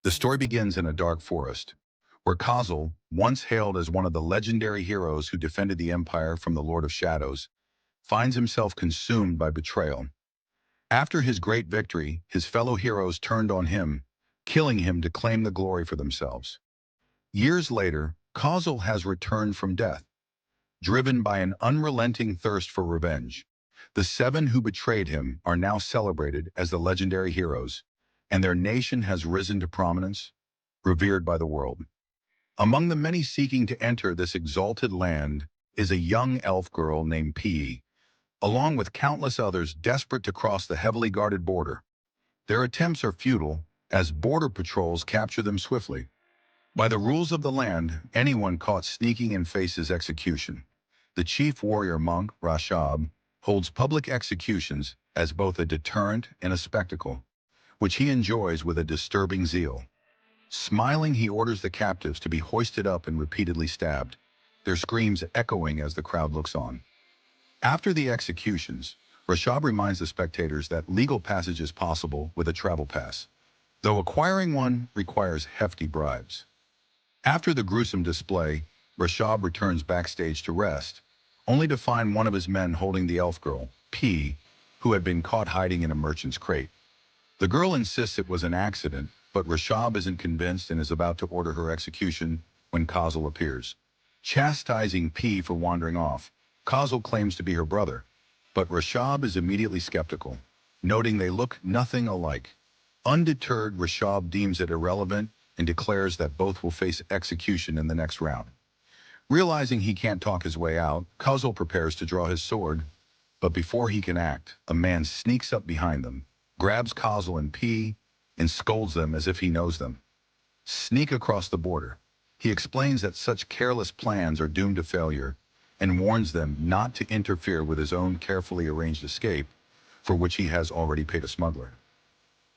The story begins in a dark forest, where Khazal, once hailed as one of the legendary heroes who defended the Empire from the Lord of Shadows, finds himself consumed by betrayal. After his great victory, his fellow heroes turned on him, killing him to claim the glory for themselves. Years later, Khazal has returned from death, driven by an unrelenting thirst for revenge. The seven who betrayed him are now celebrated as the legendary heroes, and their nation has risen to prominence, revered by the world. Among the many seeking to enter this exalted land is a young elf girl named Pie, along with countless others desperate to cross the heavily guarded border. Their attempts are futile, as border patrols capture them swiftly. By the rules of the land, anyone caught sneaking in faces execution. The chief warrior monk, Rashab, holds public executions as both a deterrent and a spectacle, which he enjoys with a disturbing zeal. Smiling, he orders the captives to be hoisted up and repeatedly stabbed, their screams echoing as the crowd looks on. After the executions, Rashab reminds the spectators that legal passage is possible with a travel pass, though acquiring one requires hefty bribes. After the gruesome display, Rashab returns backstage to rest, only to find one of his men holding the elf girl, P, who had been caught hiding in a merchant's crate. The girl insists it was an accident, but Rashab isn't convinced and is about to order her execution when Khazal appears. Chastising P for wandering off, Khazal claims to be her brother, but Rashab is immediately skeptical, noting they look nothing alike. Undeterred, Rashab deems it irrelevant and declares that both will face execution in the next round. Realizing he can't talk his way out, Khazal prepares to draw his sword, but before he can act, a man sneaks up behind them, grabs Khazal and P, and scolds them as if he knows them. Sneak across the border. He explains that such careless plans are doomed to failure and warns them not to interfere with his own carefully arranged escape, for which he has already paid a smuggler.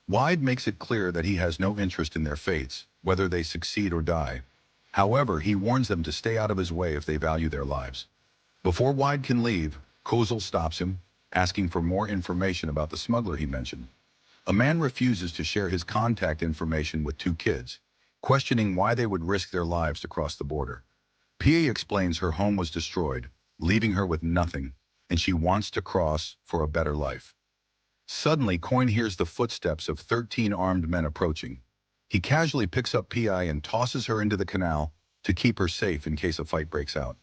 Wide makes it clear that he has no interest in their fates, whether they succeed or die. However, he warns them to stay out of his way if they value their lives. Before Wide can leave, Khazal stops him, asking for more information about the smuggler he mentioned. A man refuses to share his contact information with two kids, questioning why they would risk their lives to cross the border. Pia explains her home was destroyed, leaving her with nothing, and she wants to cross for a better life. Suddenly, Coin hears the footsteps of 13 armed men approaching. He casually picks up Pi and tosses her into the canal to keep her safe in case a fight breaks out.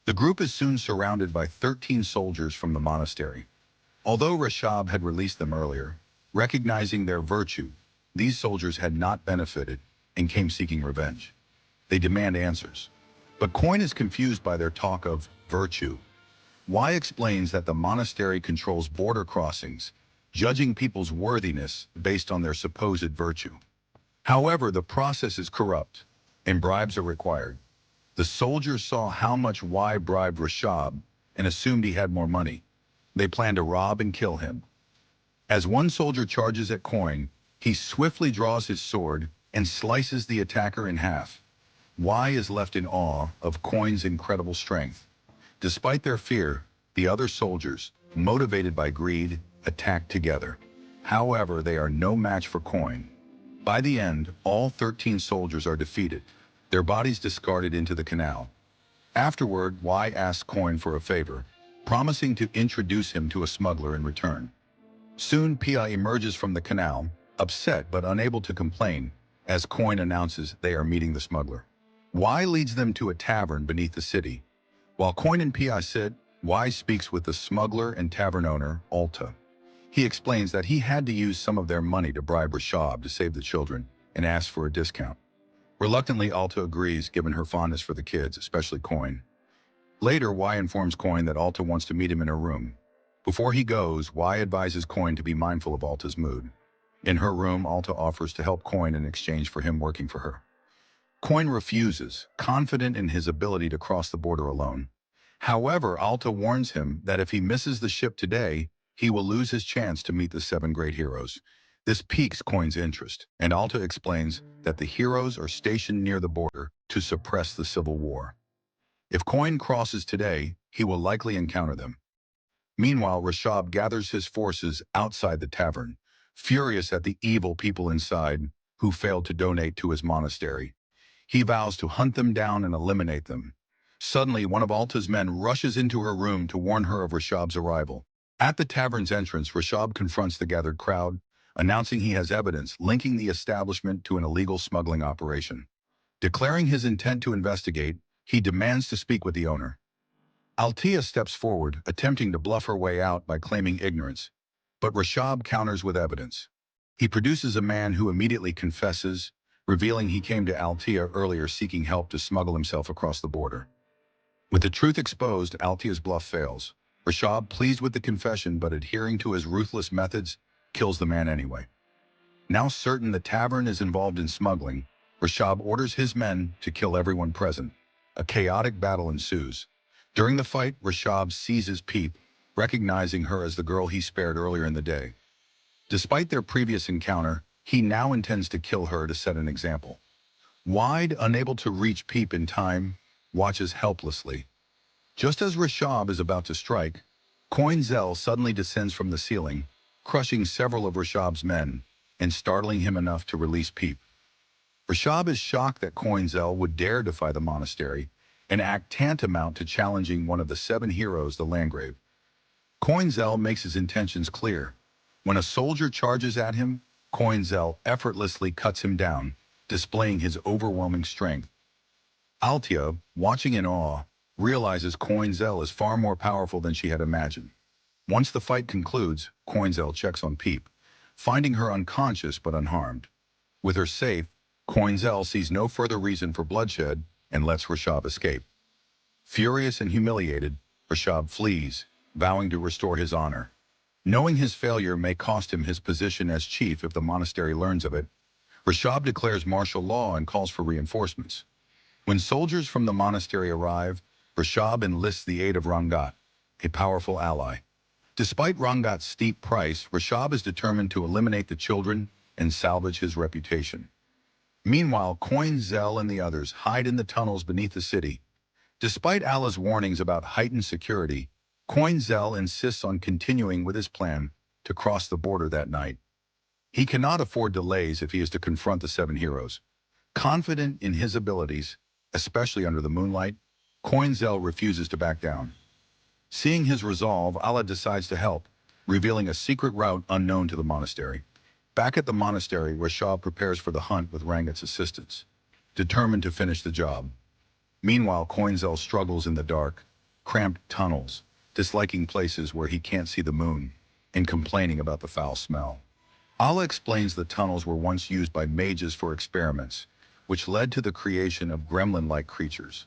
The group is soon surrounded by 13 soldiers from the monastery. Although Rashab had released them earlier, recognizing their virtue, these soldiers had not benefited and came seeking revenge. They demand answers. But Coin is confused by their talk of virtue. Y explains that the monastery controls border crossings, judging people's worthiness based on their supposed virtue. However, the process is corrupt, and bribes are required. The soldiers saw how much Y bribed Rashab and assumed he had more money. They plan to rob and kill him. As one soldier charges at Coin, he swiftly draws his sword and slices the attacker in half. Y is left in awe of Coin's incredible strength. Despite their fear, the other soldiers, motivated by greed, attack together. However, they are no match for Coin. By the end, all 13 soldiers are defeated, their bodies discarded into the canal. Afterward, Y asks Coin for a favor, promising to introduce him to a smuggler in return. Soon, Pi emerges from the canal, upset but unable to complain, as Coin announces they are meeting the smuggler. Y leads them to a tavern beneath the city. While Coin and Pi sit, Y speaks with the smuggler and tavern owner, Alta. He explains that he had to use some of their money to bribe Rashab to save the children and asks for a discount. Reluctantly, Alta agrees, given her fondness for the kids, especially Coin. Later, Y informs Coin that Alta wants to meet him in her room. Before he goes, Y advises Coin to be mindful of Alta's mood. In her room, Alta offers to help Coin in exchange for him working for her. Coin refuses, confident in his ability to cross the border alone. However, Alta warns him that if he misses the ship today, he will lose his chance to meet the seven great heroes. This piques Coin's interest, and Alta explains that the heroes are stationed near the border to suppress the civil war. If Coin crosses today, he will likely encounter them. Meanwhile, Rashab gathers his forces outside the tavern, furious at the evil people inside, who failed to donate to his monastery. He vows to hunt them down and eliminate them. Suddenly, one of Alta's men rushes into her room to warn her of Rishab's arrival. At the tavern's entrance, Rishab confronts the gathered crowd, announcing he has evidence linking the establishment to an illegal smuggling operation. Declaring his intent to investigate, he demands to speak with the owner. Altia steps forward, attempting to bluff her way out by claiming ignorance, but Rishab counters with evidence. He produces a man who immediately confesses, revealing he came to Altia earlier seeking help to smuggle himself across the border. With the truth exposed, Altia's bluff fails. Rishab, pleased with the confession but adhering to his ruthless methods, kills the man anyway. Now certain the tavern is involved in smuggling, Rishab orders his men to kill everyone present. A chaotic battle ensues. During the fight, Rishab seizes Peep, recognizing her as the girl he spared earlier in the day. Despite their previous encounter, he now intends to kill her to set an example. Wide, unable to reach Peep in time, watches helplessly. Just as Rishab is about to strike, Coinzel suddenly descends from the ceiling, crushing several of Rishab's men and startling him enough to release Peep. Rishab is shocked that Coinzel would dare defy the monastery, an act tantamount to challenging one of the 7 heroes, the Landgrave. Coinzel makes his intentions clear. When a soldier charges at him, Coinzel effortlessly cuts him down, displaying his overwhelming strength. Altia, watching in awe, realizes Coinzel is far more powerful than she had imagined. Once the fight concludes, Coinzel checks on Peep, finding her unconscious but unharmed. With her safe, Coinzel sees no further reason for bloodshed and lets Rishab escape. Furious and humiliated, Rishab flees, vowing to restore his honor. Knowing his failure may cost him his position as chief if the monastery learns of it, Rishab declares martial law and calls for reinforcements. When soldiers from the monastery arrive, Rishab enlists the aid of Rangat, a powerful ally. Despite Rangat's steep price, Rishab is determined to eliminate the children and salvage his reputation. Meanwhile, Coinzel and the others hide in the tunnels beneath the city. Despite Allah's warnings about heightened security, Coinzel insists on continuing with his plan to cross the border that night. He cannot afford delays if he is to confront the 7 heroes. Confident in his abilities, especially under the moonlight, Coinzel refuses to back down. Seeing his resolve, Allah decides to help, revealing a secret route unknown to the monastery. Back at the monastery, Rishab prepares for the hunt with Rangat's assistance, determined to finish the job. Meanwhile, Coinzel struggles in the dark, cramped tunnels, disliking places where he can't see the moon, and complaining about the foul smell. Allah explains the tunnels were once used by mages for experiments, which led to the creation of gremlin-like creatures.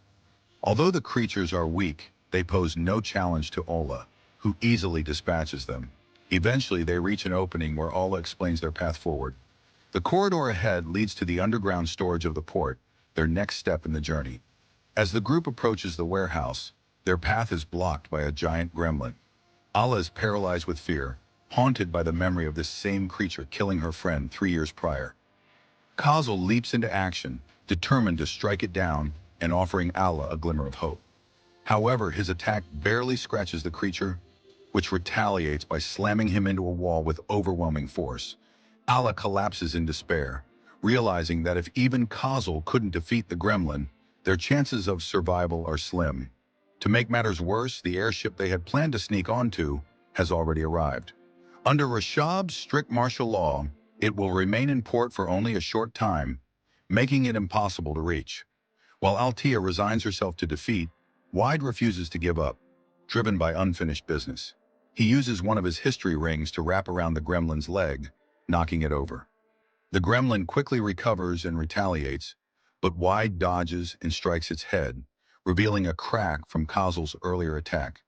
Although the creatures are weak, they pose no challenge to Allah, who easily dispatches them. Eventually, they reach an opening where Allah explains their path forward. The corridor ahead leads to the underground storage of the port, their next step in the journey. As the group approaches the warehouse, their path is blocked by a giant gremlin. Allah is paralyzed with fear, haunted by the memory of this same creature killing her friend 3 years prior. Kazal leaps into action, determined to strike it down and offering Allah a glimmer of hope. However, his attack barely scratches the creature, which retaliates by slamming him into a wall with overwhelming force. Allah collapses in despair, realizing that if even Kazal couldn't defeat the gremlin, their chances of survival are slim. To make matters worse, the airship they had planned to sneak onto has already arrived. Under Rishab's strict martial law, it will remain in port for only a short time, making it impossible to reach. While Altia resigns herself to defeat, Wide refuses to give up, driven by unfinished business. He uses one of his history rings to wrap around the gremlin's leg, knocking it over. The gremlin quickly recovers and retaliates, but Wide dodges and strikes its head, revealing a crack from Kazal's earlier attack.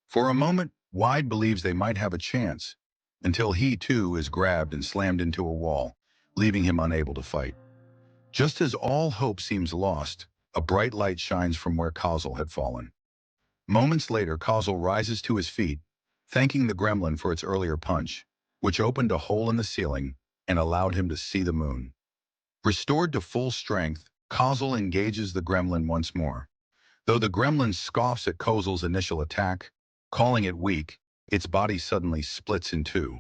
For a moment, Wide believes they might have a chance, until he too is grabbed and slammed into a wall, leaving him unable to fight. Just as all hope seems lost, a bright light shines from where Kazal had fallen. Moments later, Kazal rises to his feet, thanking the gremlin for its earlier punch, which opened a hole in the ceiling and allowed him to see the moon. Restored to full strength, Kazal engages the gremlin once more. Though the gremlin scoffs at Kazal's initial attack, calling it weak, its body suddenly splits in two.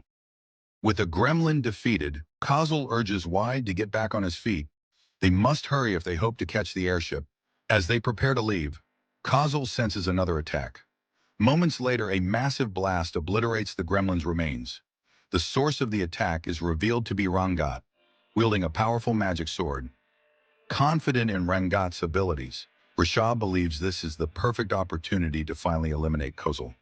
With the gremlin defeated, Kozul urges Wide to get back on his feet. They must hurry if they hope to catch the airship. As they prepare to leave, Kozul senses another attack. Moments later, a massive blast obliterates the gremlin's remains. The source of the attack is revealed to be Rangat, wielding a powerful magic sword. Confident in Rangat's abilities, Rashab believes this is the perfect opportunity to finally eliminate Kozul.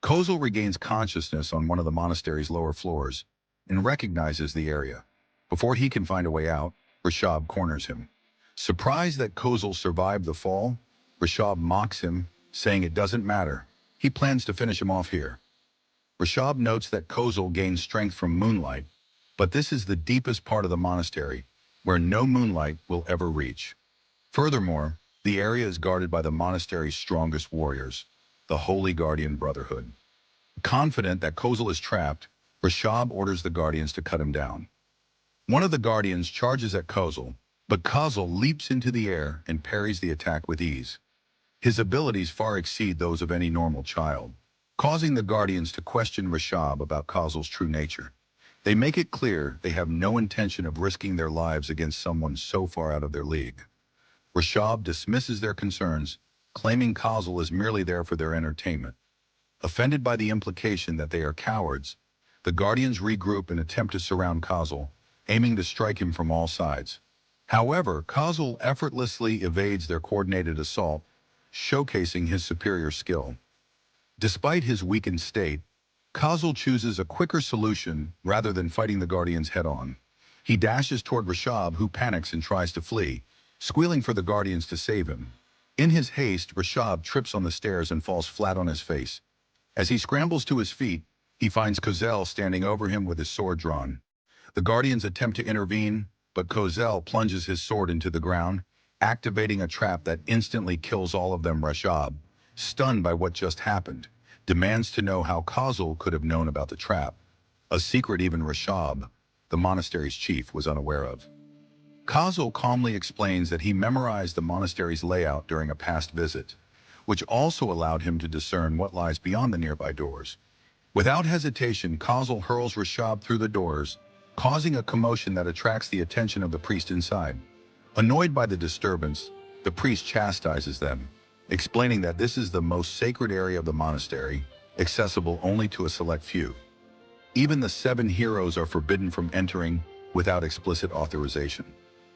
Kozul regains consciousness on one of the monastery's lower floors and recognizes the area. Before he can find a way out, Rashab corners him. Surprised that Kozul survived the fall, Rashab mocks him, saying it doesn't matter. He plans to finish him off here. Rashab notes that Kozul gains strength from moonlight, but this is the deepest part of the monastery, where no moonlight will ever reach. Furthermore, the area is guarded by the monastery's strongest warriors, the Holy Guardian Brotherhood. Confident that Kozul is trapped, Rashab orders the Guardians to cut him down. One of the Guardians charges at Kozul, but Kozul leaps into the air and parries the attack with ease. His abilities far exceed those of any normal child, causing the Guardians to question Rashab about Kozul's true nature. They make it clear they have no intention of risking their lives against someone so far out of their league. Rashab dismisses their concerns, claiming Kozul is merely there for their entertainment. Offended by the implication that they are cowards, the Guardians regroup and attempt to surround Kozul, aiming to strike him from all sides. However, Kozul effortlessly evades their coordinated assault, showcasing his superior skill. Despite his weakened state, Kozul chooses a quicker solution rather than fighting the Guardians head-on. He dashes toward Rashab, who panics and tries to flee, squealing for the Guardians to save him. In his haste, Rashab trips on the stairs and falls flat on his face. As he scrambles to his feet, he finds Kozul standing over him with his sword drawn. The Guardians attempt to intervene, but Kozul plunges his sword into the ground, activating a trap that instantly kills all of them. Rashab, stunned by what just happened, demands to know how Kozul could have known about the trap, a secret even Rashab, the monastery's chief, was unaware of. Kozul calmly explains that he memorized the monastery's layout during a past visit, which also allowed him to discern what lies beyond the nearby doors. Without hesitation, Kozul hurls Rashab through the doors, causing a commotion that attracts the attention of the priest inside. Annoyed by the disturbance, the priest chastises them, explaining that this is the most sacred area of the monastery, accessible only to a select few. Even the 7 heroes are forbidden from entering without explicit authorization.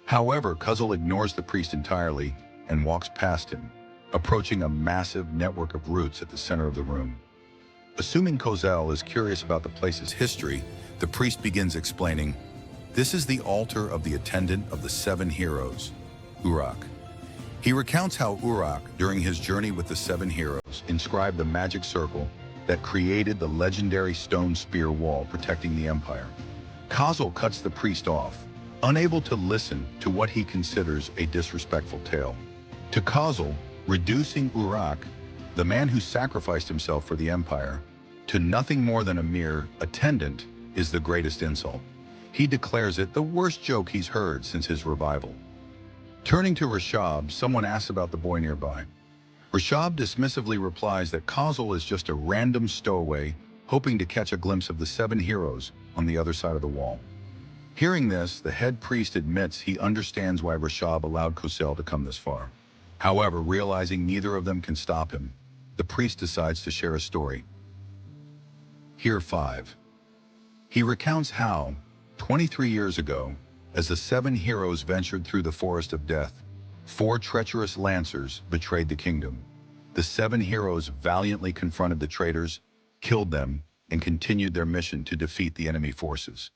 However, Kozul ignores the priest entirely and walks past him, approaching a massive network of roots at the center of the room. Assuming Kozul is curious about the place's history, the priest begins explaining, "This is the altar of the attendant of the 7 heroes, Uruk." He recounts how Uruk, during his journey with the 7 heroes, inscribed the magic circle that created the legendary stone spear wall protecting the empire. Kozul cuts the priest off, unable to listen to what he considers a disrespectful tale. To Kozul, reducing Uruk, the man who sacrificed himself for the empire, to nothing more than a mere attendant is the greatest insult. He declares it the worst joke he's heard since his revival. Turning to Rashab, someone asks about the boy nearby. Rashab dismissively replies that Kozul is just a random stowaway, hoping to catch a glimpse of the 7 heroes on the other side of the wall. Hearing this, the head priest admits he understands why Rashab allowed Kozul to come this far. However, realizing neither of them can stop him, the priest decides to share a story. Here 5. He recounts how, 23 years ago, as the 7 heroes ventured through the forest of death, 4 treacherous lancers betrayed the kingdom. The 7 heroes valiantly confronted the traitors, killed them, and continued their mission to defeat the enemy forces.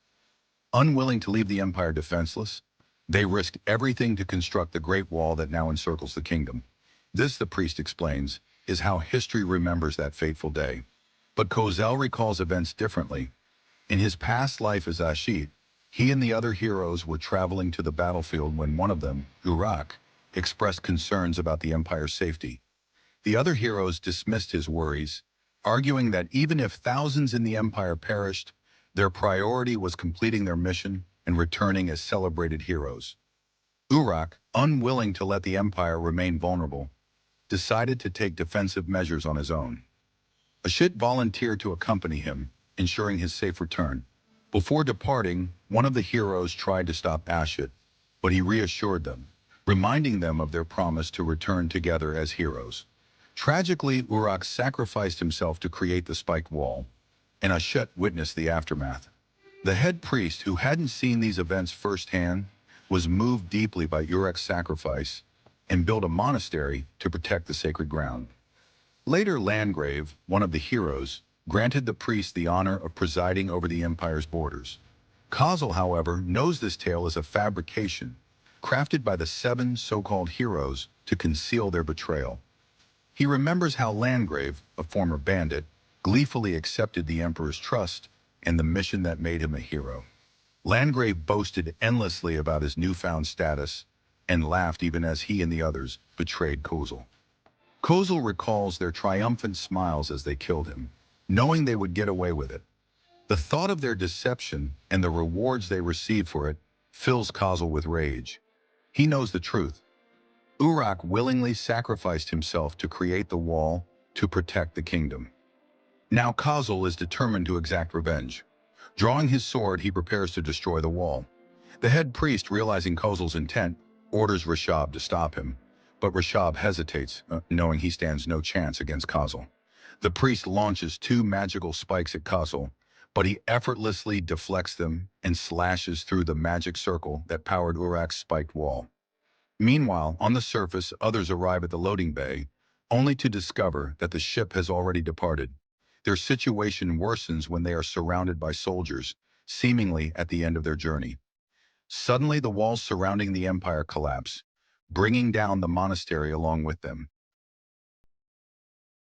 Unwilling to leave the empire defenseless, they risked everything to construct the great wall that now encircles the kingdom. This, the priest explains, is how history remembers that fateful day. But Kozul recalls events differently. In his past life as Ashit, he and the other heroes were traveling to the battlefield when one of them, Uruk, expressed concerns about the empire's safety. The other heroes dismissed his worries, arguing that even if thousands in the empire perished, their priority was completing their mission and returning as celebrated heroes. Uruk, unwilling to let the empire remain vulnerable, decided to take defensive measures on his own. Ashit volunteered to accompany him, ensuring his safe return. Before departing, one of the heroes tried to stop Ashut, but he reassured them, reminding them of their promise to return together as heroes. Tragically, Uruk sacrificed himself to create the spiked wall, and Ashut witnessed the aftermath. The head priest, who hadn't seen these events firsthand, was moved deeply by Uruk's sacrifice and built a monastery to protect the sacred ground. Later, Landgrave, one of the heroes, granted the priest the honor of presiding over the empire's borders. Kazel, however, knows this tale is a fabrication, crafted by the seven so-called heroes to conceal their betrayal. He remembers how Landgrave, a former bandit, gleefully accepted the emperor's trust and the mission that made him a hero. Landgrave boasted endlessly about his newfound status and laughed even as he and the others betrayed Kozel. Kozel recalls their triumphant smiles as they killed him, knowing they would get away with it. The thought of their deception and the rewards they received for it fills Kozel with rage. He knows the truth. Uruk willingly sacrificed himself to create the wall to protect the kingdom. Now Kozel is determined to exact revenge. Drawing his sword, he prepares to destroy the wall. The head priest, realizing Kozel's intent, orders Rashab to stop him, but Rashab hesitates, knowing he stands no chance against Kozel. The priest launches two magical spikes at Kozel, but he effortlessly deflects them and slashes through the magic circle that powered Uruk's spiked wall. Meanwhile, on the surface, others arrive at the loading bay, only to discover that the ship has already departed. Their situation worsens when they are surrounded by soldiers, seemingly at the end of their journey. Suddenly, the walls surrounding the empire collapse, bringing down the monastery along with them.